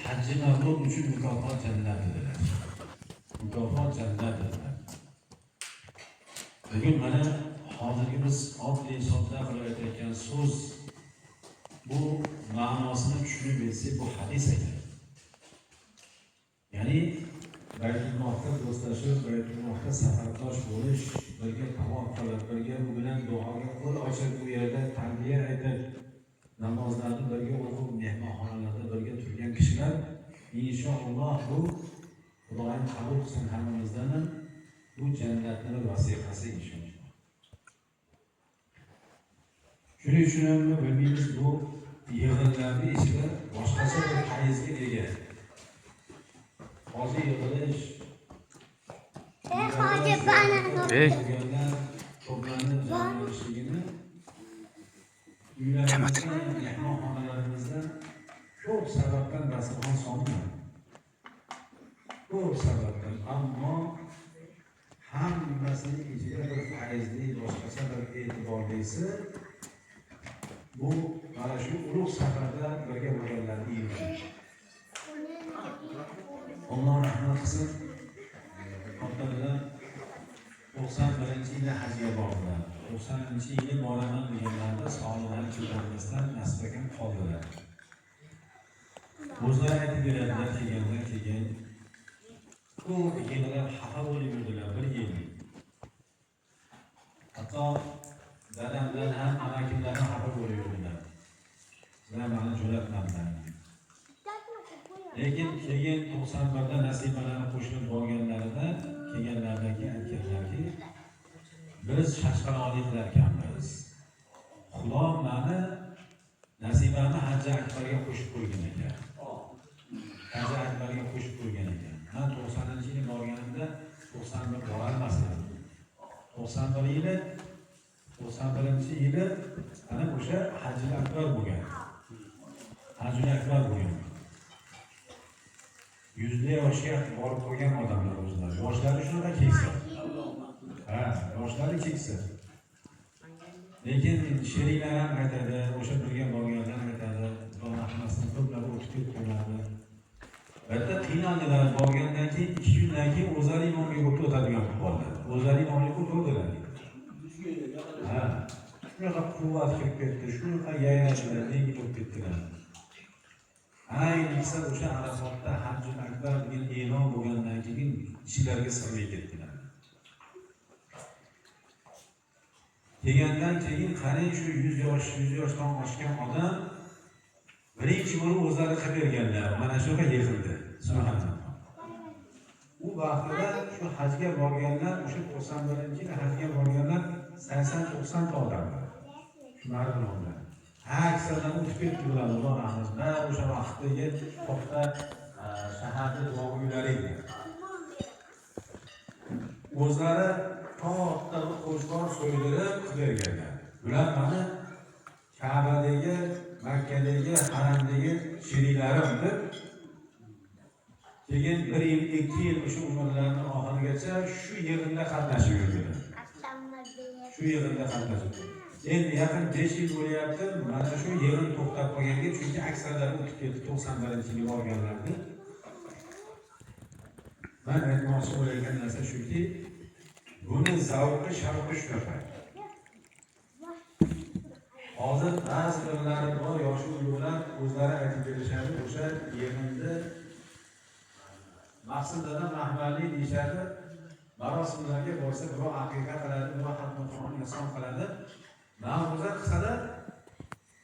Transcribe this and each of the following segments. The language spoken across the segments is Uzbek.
hajji mabrur uchun mukofot jannat dedilar. Mukofot jannat dedilar. Bugun mana hozirgi biz oddiy sodda qilayotgan so'z bu ma'nosini tushunib bilsak bu hadis ekan. Ya'ni Baytullohga do'stlashib, Baytullohga safardosh bo'lish, birga tavof qilib, birga u bilan duoga qo'l ochib, bu yerda tarbiya aytib, namozlarni birga o'qib, mehmonxonalarda birga turgan kishilar inshaalloh bu Xudoyim qabul qilsin hammamizdan bu jannatning vasiqasi inshaalloh. Shuning uchun ham bilmaymiz bu yig'inlarning ichida boshqacha bir hayzga ega. Hozir yig'ilish to'planib jamlanishligini uylarimizda, mehmonxonalarimizda ko'p sababdan dasturxon solinadi. Ko'p sababdan, ammo hammasining ichida bir faizli, boshqacha bir e'tiborlisi bu mana shu ulug' safarda birga bo'lganlarni yig'ilish. Alloh rahmat qilsin. Otalar 91-yilda hajga bordilar. 90-yili boraman deganlarda sog'liqlari kelganmasdan nasib ekan qoldilar. O'zlari aytib beradilar, keyin ko'p yillar xafa bo'lib yurdilar, bir yil. Hatto dadamdan ham amakimdan ham xafa bo'lib yurdilar. Sizlar mani jo'natmadilar. Lekin keyin 91da nasibalarni qo'shilib borganlarida kelganlardan keyin aytganlarki, biz Shashqaroliklar ekanmiz. Xudo meni nasibani Hajji Akbarga qo'shib qo'ygan ekan. Hajji Akbarga qo'shib qo'ygan ekan. Men 90-yil borganimda 91 borolmasdim. 91-yili ana o'sha Hajji Akbar bo'lgan. Hajji Akbar bo'lgan. 100 yoshga borib qo'ygan odamlar o'zlari. Yoshlari shunaqa keksa. Yoshlari keksa. Lekin sheriklar ham aytadi, o'sha birga borganlar aytadi, rahmatni ko'plari o'tib ketganlar. Bitta qiynaldilar, borgandan keyin 2 kundan keyin o'zlari imomga o'tadigan bo'ldilar. O'zlari imomga o'tadilar. Shunaqa quvvat kelib ketdi, shunaqa yayrashdilar, yengil o'tib ketdilar. Ayniqsa o'sha Arafotda Hajji Akbar degan e'lon bo'lgandan keyin ichilariga sirmay ketdilar. Degandan keyin qarang shu 100 yoshdan oshgan odam birinchi bo'lib o'zlari qilib berganlar. Mana shuga yig'ildi. Subhanalloh. U vaqtida shu hajga borganlar, o'sha 91-yil hajga borganlar 80-90 ta odamlar. Shular bilan aksardan o'tib ketdilar, Xudo rahmat. O'sha vaqtdagi to'xta shaharda duo uylari edi. O'zlari to'xta qo'shqor so'ydirib qilganlar. Ular mana Ka'badagi, Makkadagi, Haramdagi sheriklarim deb keyin 1 yil, 2 yil o'sha umrlarning oxirigacha shu yig'inda qatnashib yurdilar. Shu yig'inda qatnashib. Endi yaqin 5 yil bo'lyapti, mana shu yig'in to'xtab qolganga, chunki aksarlari o'tib ketdi 91-yilga borganlarni. Men aytmoqchi bo'lgan narsa shuki, buni zavqi, shavqi shunaqa. Hozir ba'zi birlari bor, yoshi ulug'lar o'zlari aytib berishadi, o'sha yig'inda maqsaddan rahbarlik deyishadi. Marosimlarga borsa, birov aqiqa qiladi, birov xatmi Qur'on inson qiladi. Ma'ruza qilsa-da,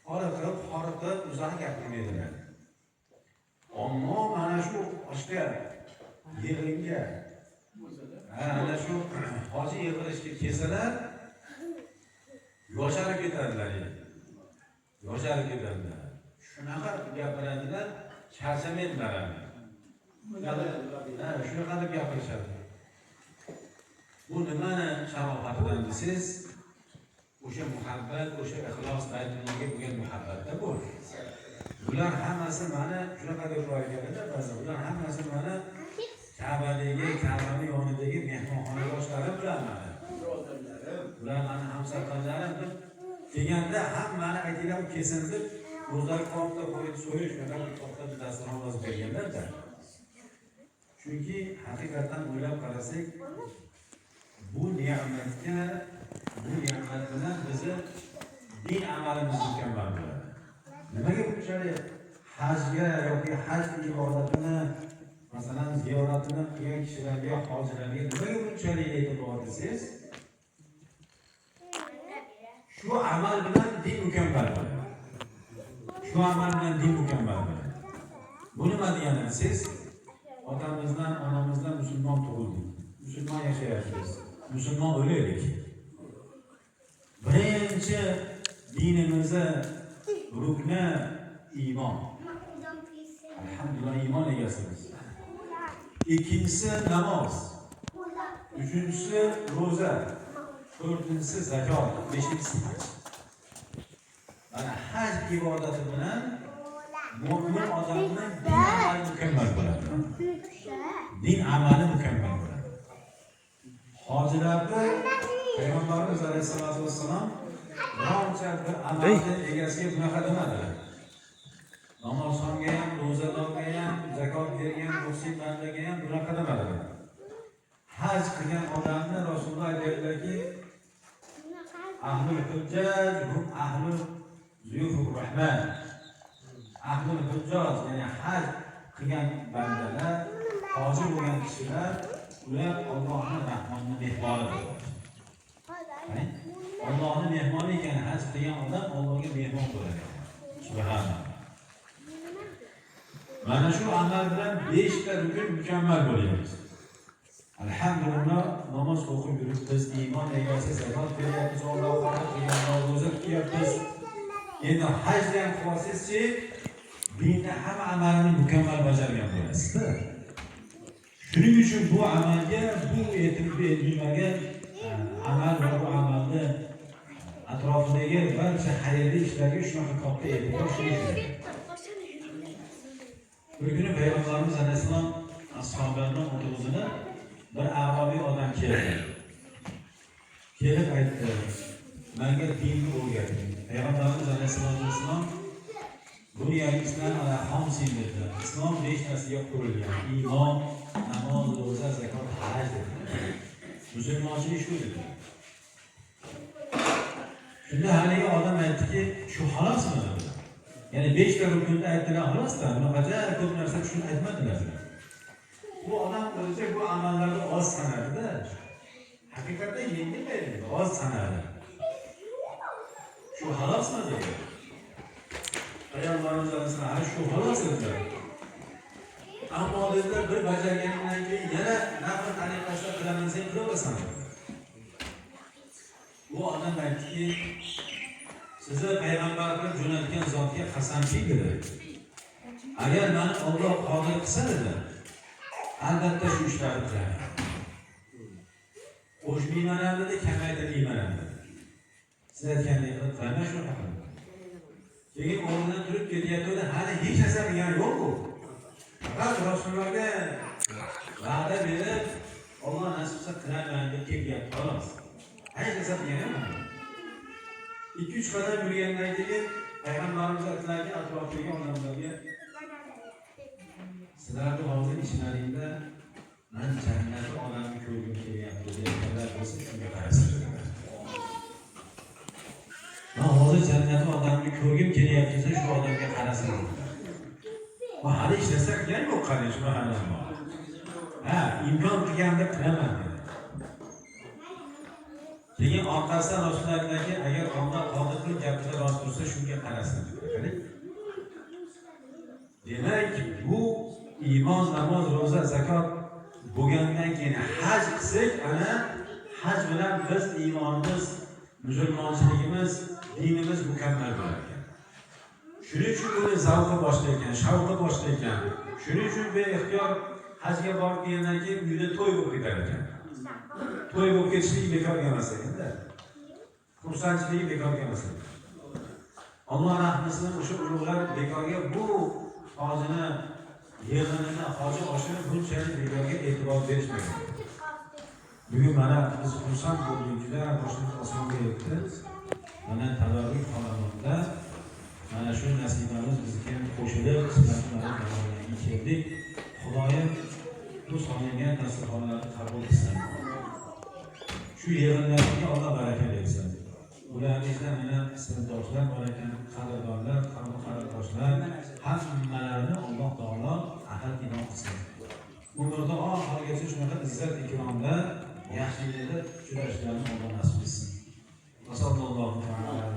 xoriqib, uzoq gapirmaydilar. Ammo mana shu oshga yig'inga, ana shu hoji yig'ilishga kelsalar, yosharib ketadilar. Yosharib ketadilar. Shunaqa gapiradilar, charchamaydilar. Shunaqa deb gapirishadi. Bu nimani sharofatidan desiz? O'sha muhabbat, o'sha ixlos Baytullohga bo'lgan muhabbatda bu. Bular hammasi mana shunaqa deb qo'yganlar, ba'zi ular hammasi mana Ka'badagi, Ka'baning yonidagi mehmonxona boshlari bilan mana. Ular mana hamsafqarlarim deb deganda hammani aytdilar, kesin deb o'zlari kompda qo'yib so'yish faqat katta bir dasturxon yozib berganlar-da. Chunki haqiqatan o'ylab qarasak, bu ne'matga, bu ne'mat bilan bizni din amalimiz mukammal bo'ladi. Nimaga bunchalik hajga yoki haj ibodatini, masalan, ziyoratini qilgan kishilarga, hojilarga nimaga bunchalik e'tibor bersangiz, shu amal bilan din mukammal bo'ladi. Shu amal bilan din mukammal bo'ladi. Bu nima degani siz otamizdan, onamizdan musulmon tug'ildik. Musulmon yashayapmiz. Musulmon o'laylik. Birinchi dinimizni rukni iymon. Alhamdulillah iymon egasimiz. Ikkinchisi namoz. Uchinchisi ro'za. To'rtinchisi zakot. Beshinchisi haj. Mana haj ibodati bilan mo'min odamning din amali mukammal bo'ladi. Din amali mukammal bo'ladi. Hojilarni Payg'ambarimiz alayhisolatu vassalom bironcha bir amalni egasiga bunaqa demadilar. Namozxonga ham, ro'zadorga ham, zakot bergan muhsin bandaga ham bunaqa demadilar. Haj qilgan odamni Rasululloh aytadilarki, ahlul hujjaj hum ahlul zuyufur rahman. Ahlul hujjaj, ya'ni haj qilgan bandalar, hoji bo'lgan kishilar, ular Allohning rahmonning mehmonidir. Allohning mehmoni ekan, haj qilgan odam Allohga mehmon bo'ladi. Subhanalloh. Mana shu amal bilan 5 ta rukun mukammal bo'lamiz. Alhamdulillah, namoz o'qib yuribmiz, iymon egasi, zakot beryapmiz, Alloh farz qilgan ro'za tutyapmiz. Endi hajni ham qilsangizchi, dinda hamma amalni mukammal bajargan bo'lasiz-da. Shuning uchun bu amalga, bu e'tiborga amal va bu amalni atrofidagi barcha xayrli ishlarga shunaqa katta e'tibor qilish. Bir kuni Payg'ambarimiz alayhisalom ashablaridan o'tirishida bir a'robiy odam keldi. Kelib aytdi, menga dinni o'rgating. Payg'ambarimiz alayhisalom Bunyal Islam ala xamsin dedi. Islom 5 narsaga qurilgan. Iymon, namoz, ro'za, zakot, haj dedi. Musulmonchilik shu dedi. Shunda haligi odam aytdiki, shu xolosmi dedi. Ya'ni 5 ta rukunni aytdilar xolosda, bunaqa ko'p narsa shuni aytmadilar. Bu odam o'zicha bu amallarni oz sanadi-da. Haqiqatda yengil edi, oz sanadi. Shu xolosmi dedi. Payg'ambarimiz alayhisalom shu xolos dedilar. Ammo dedilar, bir bajarganingdan keyin yana nafr tariqasida qilaman sen qilasan. Bu odam aytdiki, sizni payg'ambarga jo'natgan zotga qasamki dedi. Agar meni Alloh qodir qilsa dedi, albatta shu ishlarni qilaman. Qo'shmayman dedi, kamaytirmayman dedi. Siz aytgandek qilib qilaman shu haqida. Keyin o'rnidan turib ketyapti, hali hech narsa qilgani yo'q-ku. Faqat Rasulullohga va'da berib, Alloh nasib qilsa qilaman deb kelyapti, xolos. Hech narsa qilgani yo'q. 2-3 qadam yurgandan keyin Payg'ambarimiz aytdilarki, atrofdagi odamlarga, sizlarning hozir ishlaringda men jannatni odamni ko'rgim kelyapti deganlar bo'lsa, shunga qarasizlar. Men hozir jannatni odamni ko'rgim kelyapti desa, shu odamga qarasizlar. Men hali hech narsa qilganim yo'q, qarash, subhanalloh. Ha, imkon qilganda qilaman dedi. Keyin orqasidan Rasululloh aytdilarki, agar Alloh qodir qilib gapida rost tursa, shunga qarasin dedi. Demak, bu iymon, namoz, ro'za, zakot bo'lgandan keyin haj qilsak, ana haj bilan biz iymonimiz, musulmonchiligimiz, dinimiz mukammal bo'ladi. Shuning uchun buni zavqi boshlaykan, shavqi boshlaykan. Shuning uchun beixtiyor hajga borib kelgandan keyin uyda to'y bo'lib ketar ekan. To'y bo'lib ketishlik bekorga emas ekan-da. Xursandchiligi bekorga emas ekan. Alloh rahmatidan o'sha ulug'lar bekorga bu hojini yig'inini, hoji oshini bunchalik bekorga e'tibor berishmagan. Bugun mana biz xursand bo'ldik, juda boshimiz osmonga yetdi. Mana tabarruk xonadonda mana shu nasibamiz bizga qo'shilib sizlarga keldik. Xudoyim bu solingan dasturxonlarni qabul qilsin. Shu yig'inlarga Alloh baraka bersin. Ularga mana sinfdoshlar bor ekan, qadrdonlar, qarindoshlar hammalarini Alloh taolo ahad inom qilsin. Umrda oxirigacha shunaqa izzat ikromda yaxshilikda uchrashlarni Alloh nasib etsin. Sallallohu alayhi